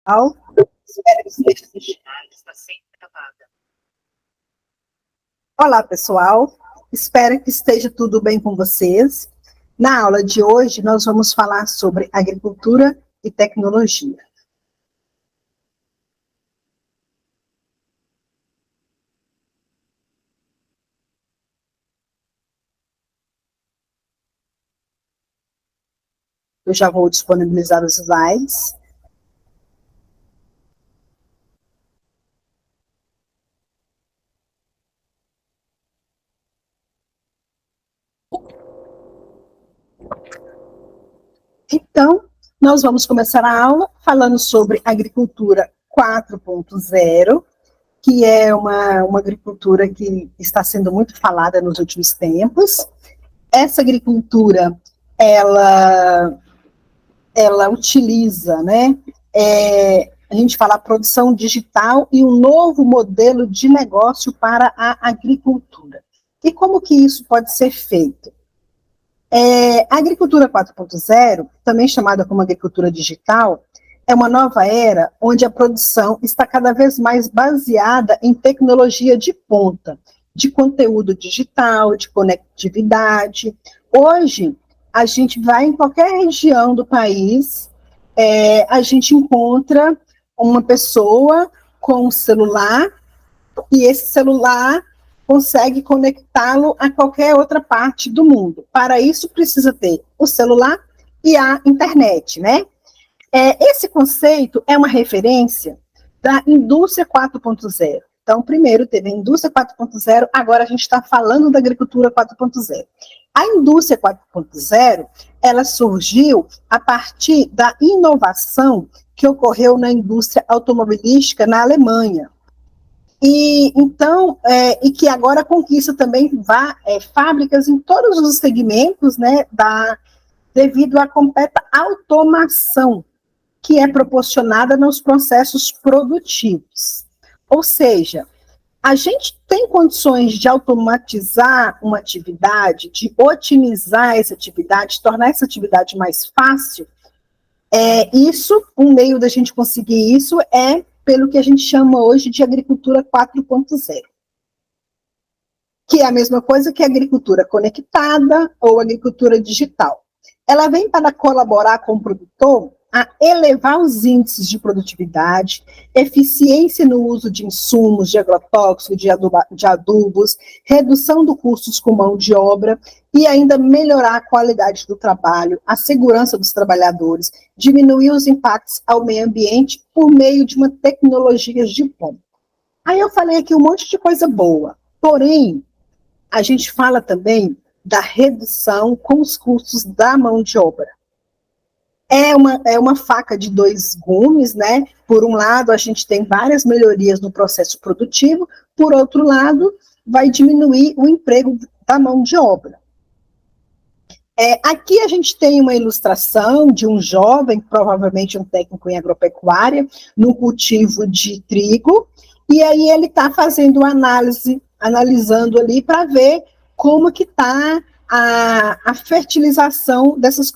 Espero que esteja destinado, está sempre gravada. Olá, pessoal. Espero que esteja tudo bem com vocês. Na aula de hoje, nós vamos falar sobre agricultura e tecnologia. Eu já vou disponibilizar os slides. Então, nós vamos começar a aula falando sobre agricultura 4.0, que é uma agricultura que está sendo muito falada nos últimos tempos. Essa agricultura, ela utiliza, né, a gente fala produção digital e um novo modelo de negócio para a agricultura. E como que isso pode ser feito? A agricultura 4.0, também chamada como agricultura digital, é uma nova era onde a produção está cada vez mais baseada em tecnologia de ponta, de conteúdo digital, de conectividade. Hoje, a gente vai em qualquer região do país, a gente encontra uma pessoa com um celular, e esse celular consegue conectá-lo a qualquer outra parte do mundo. Para isso, precisa ter o celular e a internet, né? Esse conceito é uma referência da indústria 4.0. Então, primeiro teve a indústria 4.0, agora a gente está falando da agricultura 4.0. A indústria 4.0, ela surgiu a partir da inovação que ocorreu na indústria automobilística na Alemanha. E então, e que agora conquista também fábricas em todos os segmentos, né, devido à completa automação que é proporcionada nos processos produtivos. Ou seja, a gente tem condições de automatizar uma atividade, de otimizar essa atividade, tornar essa atividade mais fácil. Um meio da gente conseguir isso é pelo que a gente chama hoje de agricultura 4.0, que é a mesma coisa que a agricultura conectada ou agricultura digital. Ela vem para colaborar com o produtor a elevar os índices de produtividade, eficiência no uso de insumos, de agrotóxicos, de adubos, redução dos custos com mão de obra e ainda melhorar a qualidade do trabalho, a segurança dos trabalhadores, diminuir os impactos ao meio ambiente por meio de uma tecnologia de ponta. Aí eu falei aqui um monte de coisa boa, porém, a gente fala também da redução com os custos da mão de obra. É uma faca de dois gumes, né? Por um lado, a gente tem várias melhorias no processo produtivo, por outro lado, vai diminuir o emprego da mão de obra. Aqui a gente tem uma ilustração de um jovem, provavelmente um técnico em agropecuária, no cultivo de trigo, e aí ele está fazendo analisando ali para ver como que está a fertilização dessas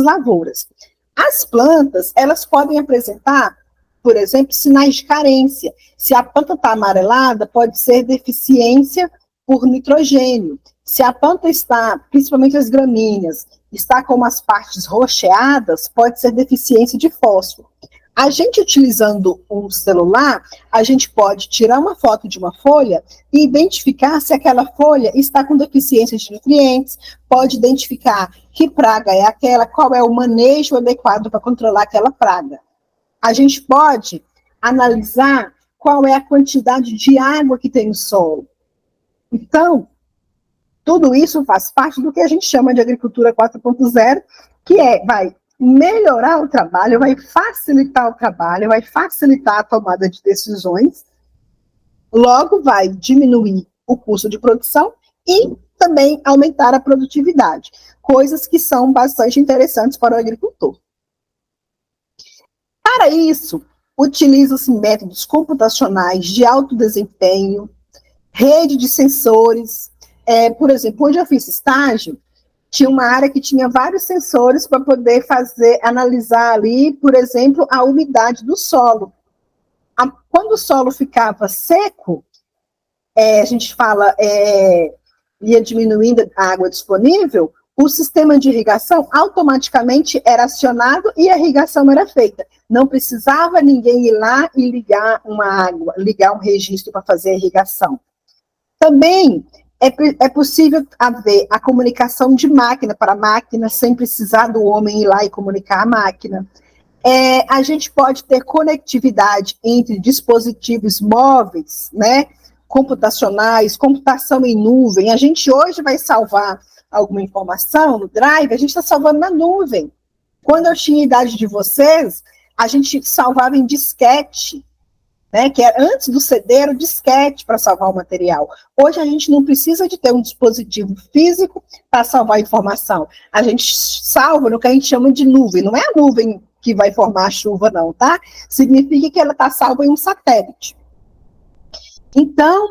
lavouras. As plantas, elas podem apresentar, por exemplo, sinais de carência. Se a planta está amarelada, pode ser deficiência por nitrogênio. Se a planta está, principalmente as gramíneas, está com as partes roxeadas, pode ser deficiência de fósforo. A gente, utilizando um celular, a gente pode tirar uma foto de uma folha e identificar se aquela folha está com deficiência de nutrientes, pode identificar que praga é aquela, qual é o manejo adequado para controlar aquela praga. A gente pode analisar qual é a quantidade de água que tem no solo. Então, tudo isso faz parte do que a gente chama de agricultura 4.0, que vai melhorar o trabalho, vai facilitar o trabalho, vai facilitar a tomada de decisões, logo vai diminuir o custo de produção e também aumentar a produtividade, coisas que são bastante interessantes para o agricultor. Para isso, utiliza-se métodos computacionais de alto desempenho, rede de sensores. Por exemplo, onde eu fiz estágio, tinha uma área que tinha vários sensores para poder analisar ali, por exemplo, a umidade do solo. Quando o solo ficava seco, a gente fala, ia diminuindo a água disponível, o sistema de irrigação automaticamente era acionado e a irrigação era feita. Não precisava ninguém ir lá e ligar um registro para fazer a irrigação. Também é possível haver a comunicação de máquina para máquina, sem precisar do homem ir lá e comunicar a máquina. A gente pode ter conectividade entre dispositivos móveis, né, computacionais, computação em nuvem. A gente hoje vai salvar alguma informação no Drive, a gente está salvando na nuvem. Quando eu tinha a idade de vocês, a gente salvava em disquete, né, que era antes do CD, era o disquete para salvar o material. Hoje a gente não precisa de ter um dispositivo físico para salvar a informação. A gente salva no que a gente chama de nuvem. Não é a nuvem que vai formar a chuva, não, tá? Significa que ela está salva em um satélite. Então,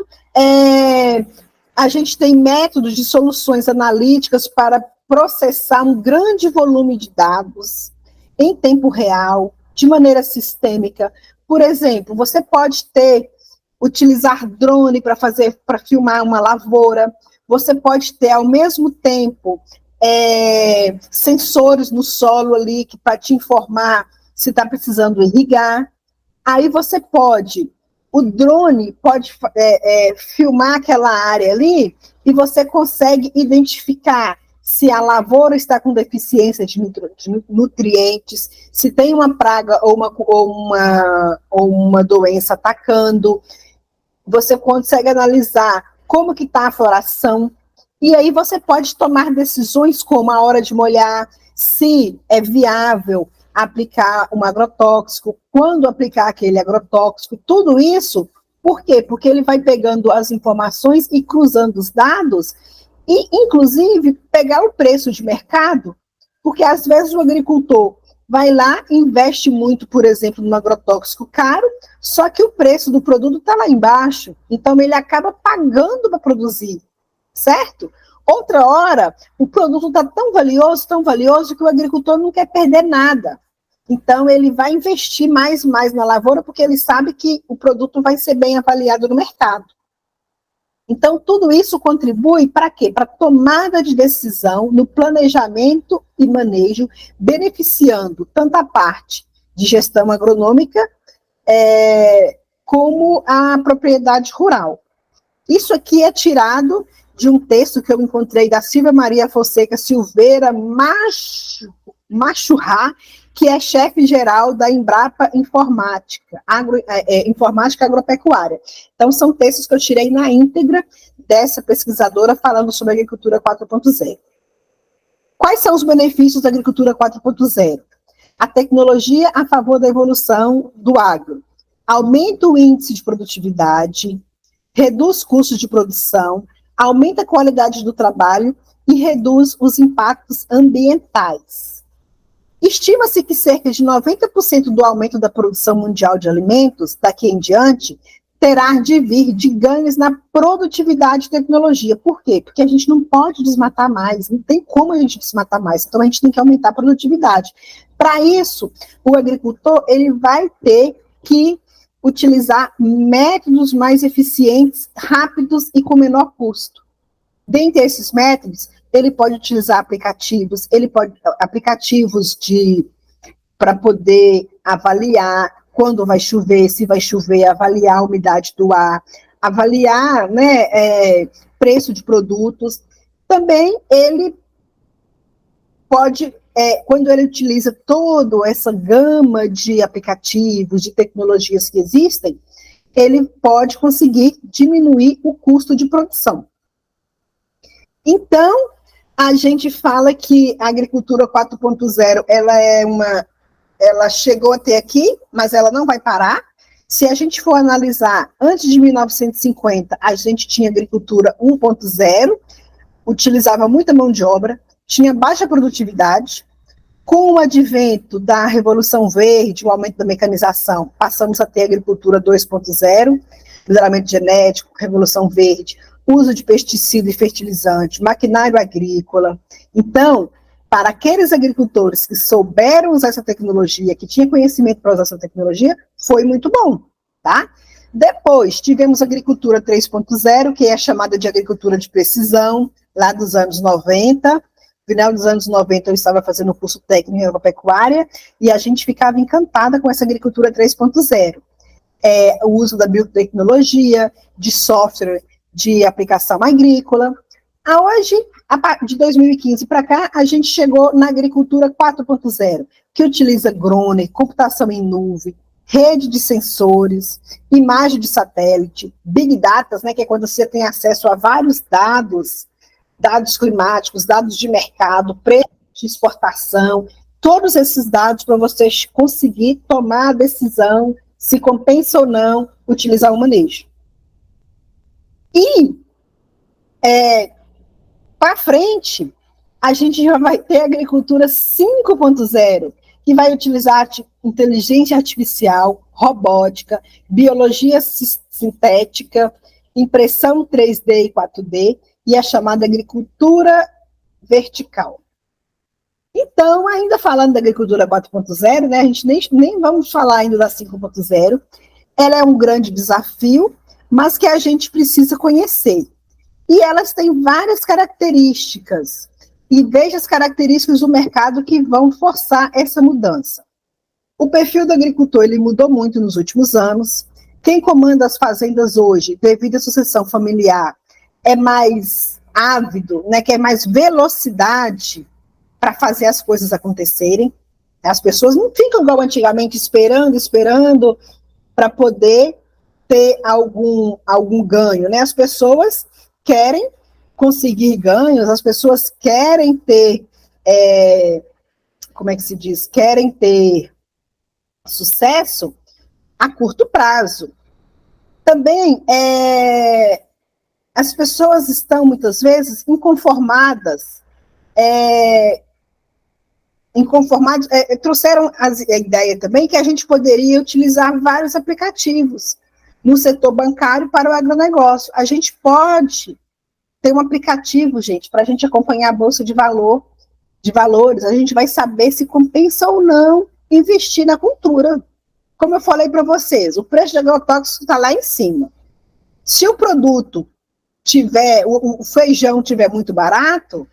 a gente tem métodos de soluções analíticas para processar um grande volume de dados em tempo real, de maneira sistêmica. Por exemplo, você pode utilizar drone para filmar uma lavoura, você pode ter, ao mesmo tempo, sensores no solo ali para te informar se está precisando irrigar. Aí o drone pode filmar aquela área ali e você consegue identificar se a lavoura está com deficiência de nutrientes, se tem uma praga ou uma doença atacando. Você consegue analisar como que está a floração, e aí você pode tomar decisões como a hora de molhar, se é viável aplicar um agrotóxico, quando aplicar aquele agrotóxico, tudo isso, por quê? Porque ele vai pegando as informações e cruzando os dados, e, inclusive, pegar o preço de mercado, porque às vezes o agricultor vai lá, investe muito, por exemplo, no agrotóxico caro, só que o preço do produto está lá embaixo, então ele acaba pagando para produzir, certo? Outra hora, o produto está tão valioso, que o agricultor não quer perder nada. Então, ele vai investir mais na lavoura, porque ele sabe que o produto vai ser bem avaliado no mercado. Então, tudo isso contribui para quê? Para tomada de decisão no planejamento e manejo, beneficiando tanto a parte de gestão agronômica, como a propriedade rural. Isso aqui é tirado de um texto que eu encontrei da Silvia Maria Fonseca Silveira Machurrá, que é chefe-geral da Embrapa Informática, Informática Agropecuária. Então, são textos que eu tirei na íntegra dessa pesquisadora falando sobre a agricultura 4.0. Quais são os benefícios da agricultura 4.0? A tecnologia a favor da evolução do agro. Aumenta o índice de produtividade, reduz custos de produção, aumenta a qualidade do trabalho e reduz os impactos ambientais. Estima-se que cerca de 90% do aumento da produção mundial de alimentos, daqui em diante, terá de vir de ganhos na produtividade e tecnologia. Por quê? Porque a gente não pode desmatar mais, não tem como a gente desmatar mais, então a gente tem que aumentar a produtividade. Para isso, o agricultor ele vai ter que utilizar métodos mais eficientes, rápidos e com menor custo. Dentre esses métodos, ele pode utilizar aplicativos para poder avaliar quando vai chover, se vai chover, avaliar a umidade do ar, avaliar, né, preço de produtos. Também ele pode, quando ele utiliza toda essa gama de aplicativos, de tecnologias que existem, ele pode conseguir diminuir o custo de produção. Então, a gente fala que a agricultura 4.0, ela chegou até aqui, mas ela não vai parar. Se a gente for analisar, antes de 1950, a gente tinha agricultura 1.0, utilizava muita mão de obra, tinha baixa produtividade. Com o advento da Revolução Verde, o aumento da mecanização, passamos a ter agricultura 2.0, melhoramento genético, Revolução Verde, uso de pesticida e fertilizante, maquinário agrícola. Então, para aqueles agricultores que souberam usar essa tecnologia, que tinham conhecimento para usar essa tecnologia, foi muito bom, tá? Depois, tivemos a agricultura 3.0, que é a chamada de agricultura de precisão, lá dos anos 90. Final dos anos 90, eu estava fazendo um curso técnico em agropecuária, e a gente ficava encantada com essa agricultura 3.0. O uso da biotecnologia, de software, de aplicação agrícola. Hoje, de 2015 para cá, a gente chegou na agricultura 4.0, que utiliza drone, computação em nuvem, rede de sensores, imagem de satélite, big data, né, que é quando você tem acesso a vários dados climáticos, dados de mercado, preço de exportação, todos esses dados para você conseguir tomar a decisão se compensa ou não utilizar o manejo. E, para frente, a gente já vai ter a agricultura 5.0, que vai utilizar inteligência artificial, robótica, biologia sintética, impressão 3D e 4D, e a chamada agricultura vertical. Então, ainda falando da agricultura 4.0, né, a gente nem vamos falar ainda da 5.0, ela é um grande desafio, mas que a gente precisa conhecer. E elas têm várias características, e veja as características do mercado que vão forçar essa mudança. O perfil do agricultor ele mudou muito nos últimos anos. Quem comanda as fazendas hoje, devido à sucessão familiar, é mais ávido, né, quer mais velocidade para fazer as coisas acontecerem. As pessoas não ficam igual antigamente, esperando para poder ter algum ganho, né? As pessoas querem conseguir ganhos, as pessoas querem ter, como é que se diz? Querem ter sucesso a curto prazo. Também, as pessoas estão, muitas vezes, inconformadas, trouxeram a ideia também que a gente poderia utilizar vários aplicativos no setor bancário para o agronegócio. A gente pode ter um aplicativo, gente, para a gente acompanhar a bolsa de valores, a gente vai saber se compensa ou não investir na cultura. Como eu falei para vocês, o preço de agrotóxico está lá em cima. Se o produto o feijão tiver muito barato,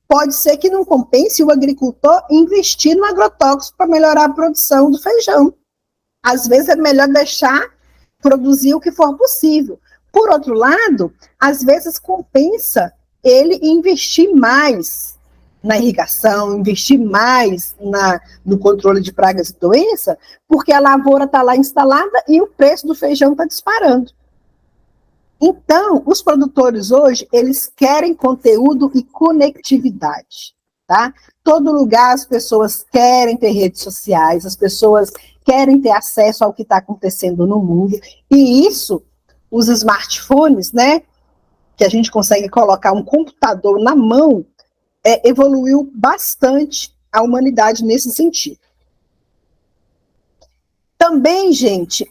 pode ser que não compense o agricultor investir no agrotóxico para melhorar a produção do feijão. Às vezes é melhor deixar produzir o que for possível. Por outro lado, às vezes compensa ele investir mais na irrigação, investir mais no controle de pragas e doenças, porque a lavoura está lá instalada e o preço do feijão está disparando. Então, os produtores hoje, eles querem conteúdo e conectividade, tá? Todo lugar as pessoas querem ter redes sociais, as pessoas querem ter acesso ao que está acontecendo no mundo, e isso, os smartphones, né, que a gente consegue colocar um computador na mão, evoluiu bastante a humanidade nesse sentido. Também, gente,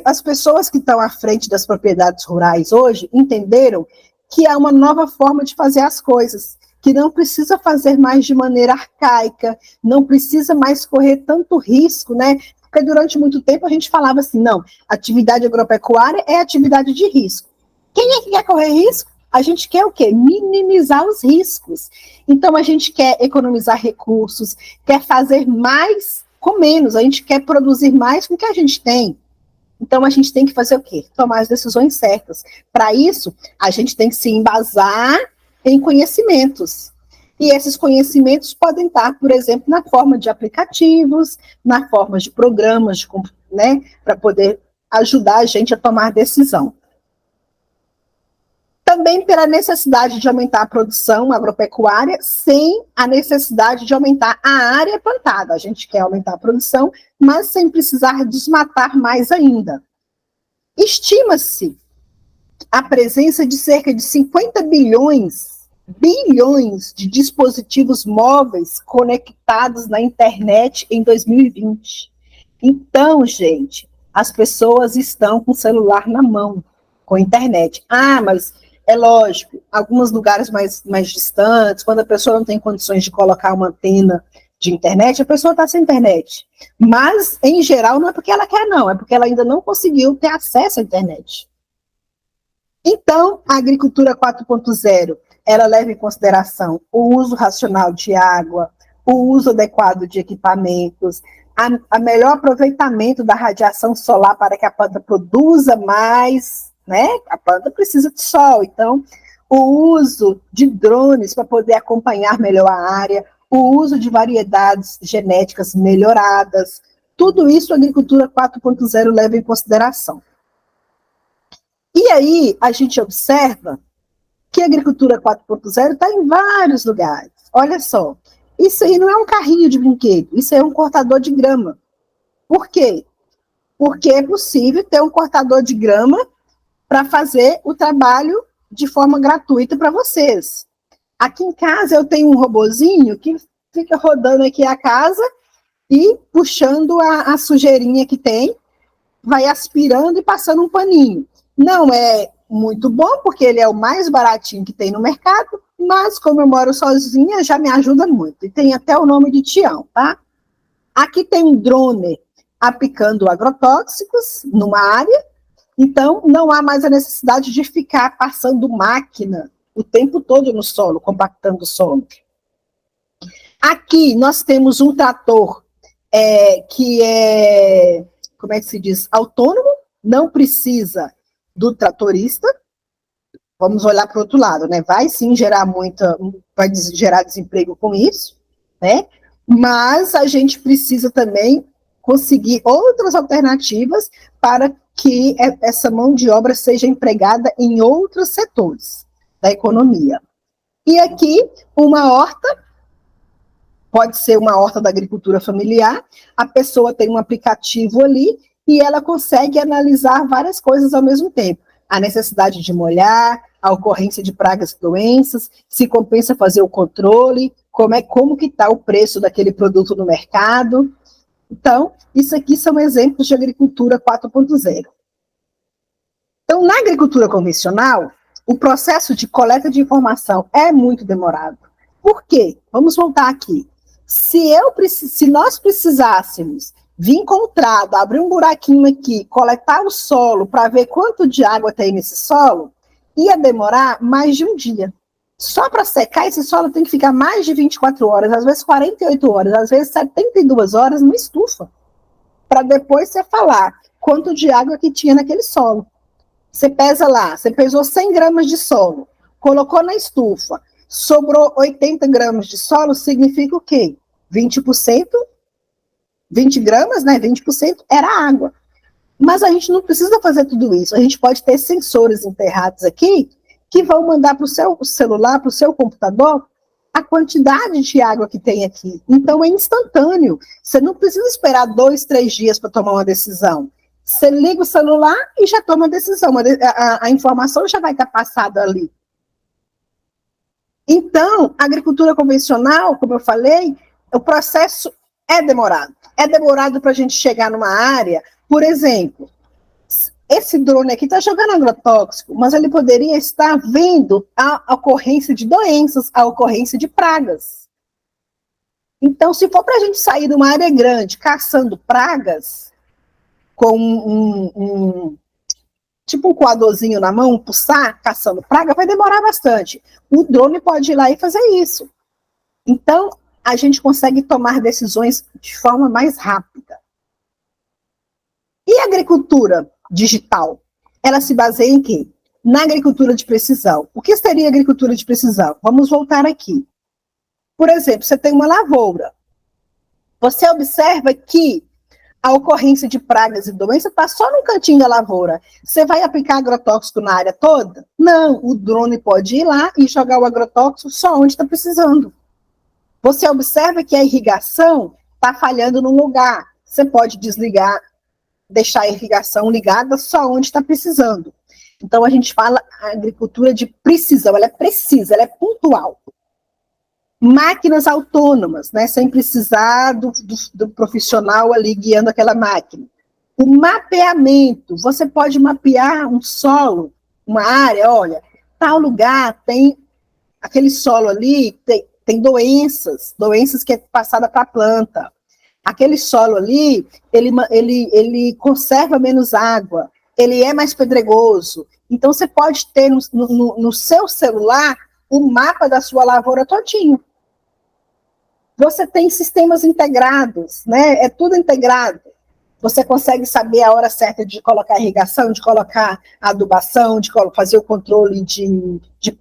as pessoas que estão à frente das propriedades rurais hoje entenderam que há uma nova forma de fazer as coisas, que não precisa fazer mais de maneira arcaica, não precisa mais correr tanto risco, né? Porque durante muito tempo a gente falava assim, não, atividade agropecuária é atividade de risco. Quem é que quer correr risco? A gente quer o quê? Minimizar os riscos. Então, a gente quer economizar recursos, quer fazer mais com menos, a gente quer produzir mais com o que a gente tem. Então, a gente tem que fazer o quê? Tomar as decisões certas. Para isso, a gente tem que se embasar em conhecimentos. E esses conhecimentos podem estar, por exemplo, na forma de aplicativos, na forma de programas, né, para poder ajudar a gente a tomar decisão. Também pela necessidade de aumentar a produção agropecuária, sem a necessidade de aumentar a área plantada. A gente quer aumentar a produção, mas sem precisar desmatar mais ainda. Estima-se a presença de cerca de 50 bilhões de dispositivos móveis conectados na internet em 2020. Então, gente, as pessoas estão com o celular na mão, com internet. Mas é lógico, alguns lugares mais distantes, quando a pessoa não tem condições de colocar uma antena de internet, a pessoa está sem internet. Mas, em geral, não é porque ela quer, não, é porque ela ainda não conseguiu ter acesso à internet. Então, a agricultura 4.0, ela leva em consideração o uso racional de água, o uso adequado de equipamentos, a melhor aproveitamento da radiação solar para que a planta produza mais, né? A planta precisa de sol, então o uso de drones para poder acompanhar melhor a área, o uso de variedades genéticas melhoradas, tudo isso a agricultura 4.0 leva em consideração. E aí a gente observa que a agricultura 4.0 está em vários lugares. Olha só, isso aí não é um carrinho de brinquedo, isso aí é um cortador de grama. Por quê? Porque é possível ter um cortador de grama para fazer o trabalho de forma gratuita para vocês. Aqui em casa eu tenho um robozinho que fica rodando aqui a casa e puxando a sujeirinha que tem, vai aspirando e passando um paninho. Não é muito bom, porque ele é o mais baratinho que tem no mercado, mas como eu moro sozinha, já me ajuda muito. E tem até o nome de Tião, tá? Aqui tem um drone aplicando agrotóxicos numa área, então não há mais a necessidade de ficar passando máquina o tempo todo no solo, compactando o solo. Aqui nós temos um trator que é, como é que se diz, autônomo, não precisa do tratorista. Vamos olhar para o outro lado, né? Vai sim vai gerar desemprego com isso, né? Mas a gente precisa também conseguir outras alternativas para que essa mão de obra seja empregada em outros setores da economia. E aqui, uma horta, pode ser uma horta da agricultura familiar, a pessoa tem um aplicativo ali e ela consegue analisar várias coisas ao mesmo tempo. A necessidade de molhar, a ocorrência de pragas e doenças, se compensa fazer o controle, como que está o preço daquele produto no mercado. Então, isso aqui são exemplos de agricultura 4.0. Então, na agricultura convencional, o processo de coleta de informação é muito demorado. Por quê? Vamos voltar aqui. Se nós precisássemos vir encontrado, abrir um buraquinho aqui, coletar o solo para ver quanto de água tem nesse solo, ia demorar mais de um dia. Só para secar esse solo tem que ficar mais de 24 horas, às vezes 48 horas, às vezes 72 horas numa estufa, para depois você falar quanto de água que tinha naquele solo. Você pesa lá, você pesou 100 gramas de solo, colocou na estufa, sobrou 80 gramas de solo, significa o quê? 20%, 20 gramas, né? 20% era água. Mas a gente não precisa fazer tudo isso. A gente pode ter sensores enterrados aqui que vão mandar para o seu celular, para o seu computador, a quantidade de água que tem aqui. Então é instantâneo. Você não precisa esperar 2, 3 dias para tomar uma decisão. Você liga o celular e já toma a decisão. A informação já vai estar passada ali. Então, a agricultura convencional, como eu falei, o processo é demorado. É demorado para a gente chegar numa área, por exemplo, esse drone aqui está jogando agrotóxico, mas ele poderia estar vendo a ocorrência de doenças, a ocorrência de pragas. Então, se for para a gente sair de uma área grande caçando pragas, com tipo um coadorzinho na mão, pulsar, caçando praga, vai demorar bastante. O drone pode ir lá e fazer isso. Então, a gente consegue tomar decisões de forma mais rápida. E a agricultura digital? Ela se baseia em quê? Na agricultura de precisão. O que seria agricultura de precisão? Vamos voltar aqui. Por exemplo, você tem uma lavoura. Você observa que a ocorrência de pragas e doenças está só no cantinho da lavoura. Você vai aplicar agrotóxico na área toda? Não, o drone pode ir lá e jogar o agrotóxico só onde está precisando. Você observa que a irrigação está falhando num lugar. Você pode desligar, deixar a irrigação ligada só onde está precisando. Então, a gente fala agricultura de precisão. Ela é precisa, ela é pontual. Máquinas autônomas, né, sem precisar do profissional ali guiando aquela máquina. O mapeamento, você pode mapear um solo uma área, olha, tal lugar tem aquele solo ali, tem doenças que é passada para a planta. Aquele solo ali, ele conserva menos água, ele é mais pedregoso. Então, você pode ter no seu celular o mapa da sua lavoura todinho. Você tem sistemas integrados, né? É tudo integrado. Você consegue saber a hora certa de colocar irrigação, de colocar adubação, de fazer o controle de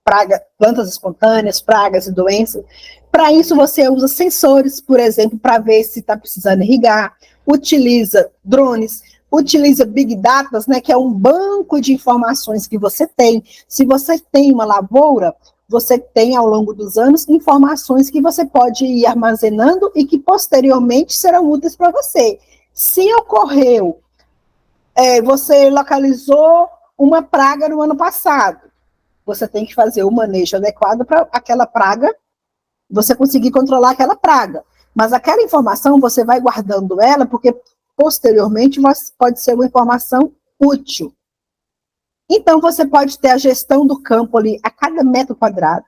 praga, plantas espontâneas, pragas e doenças. Para isso, você usa sensores, por exemplo, para ver se está precisando irrigar, utiliza drones, utiliza Big Data, né, que é um banco de informações que você tem. Se você tem uma lavoura, você tem, ao longo dos anos, informações que você pode ir armazenando e que, posteriormente, serão úteis para você. Se ocorreu, você localizou uma praga no ano passado, você tem que fazer o manejo adequado para aquela praga, você conseguir controlar aquela praga. Mas aquela informação, você vai guardando ela, porque posteriormente pode ser uma informação útil. Então, você pode ter a gestão do campo ali a cada metro quadrado.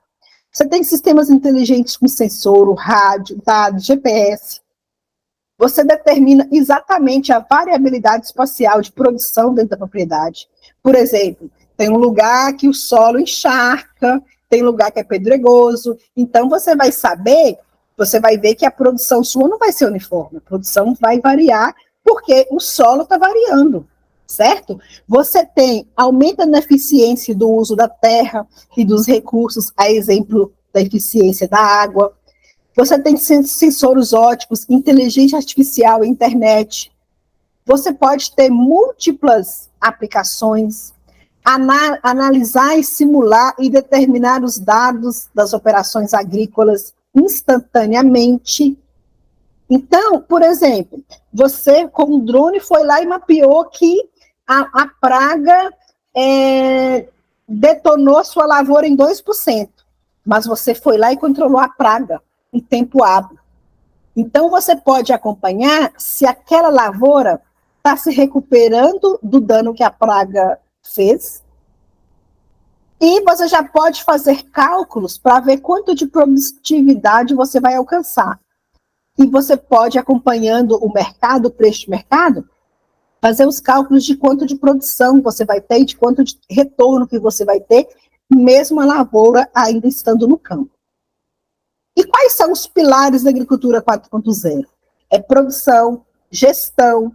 Você tem sistemas inteligentes com sensor, rádio, dados, GPS. Você determina exatamente a variabilidade espacial de produção dentro da propriedade. Por exemplo, tem um lugar que o solo encharca, tem lugar que é pedregoso. Então, você vai saber, você vai ver que a produção sua não vai ser uniforme. A produção vai variar porque o solo está variando, certo? Você tem, aumenta na eficiência do uso da terra e dos recursos, a exemplo da eficiência da água. Você tem sensores óticos, inteligência artificial, internet. Você pode ter múltiplas aplicações, analisar e simular e determinar os dados das operações agrícolas instantaneamente. Então, por exemplo, você com o drone foi lá e mapeou que a praga detonou sua lavoura em 2%, mas você foi lá e controlou a praga em tempo hábil. Então, você pode acompanhar se aquela lavoura está se recuperando do dano que a praga fez, e você já pode fazer cálculos para ver quanto de produtividade você vai alcançar. E você pode, acompanhando o mercado, o preço de mercado, fazer os cálculos de quanto de produção você vai ter e de quanto de retorno que você vai ter, mesmo a lavoura ainda estando no campo. E quais são os pilares da agricultura 4.0? É produção, gestão,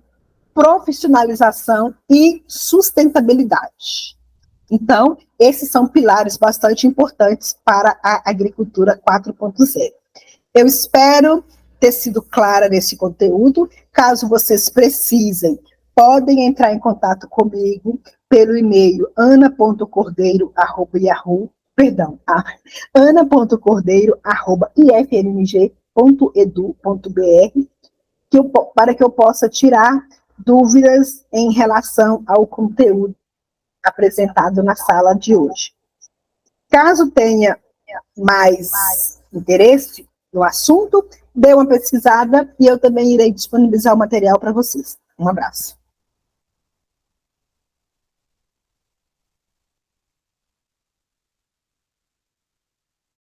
profissionalização e sustentabilidade. Então, esses são pilares bastante importantes para a agricultura 4.0. Eu espero ter sido clara nesse conteúdo. Caso vocês precisem, podem entrar em contato comigo pelo e-mail ana.cordeiro@ifmg.edu.br, para que eu possa tirar dúvidas em relação ao conteúdo apresentado na sala de hoje. Caso tenha mais interesse no assunto, dê uma pesquisada e eu também irei disponibilizar o material para vocês. Um abraço.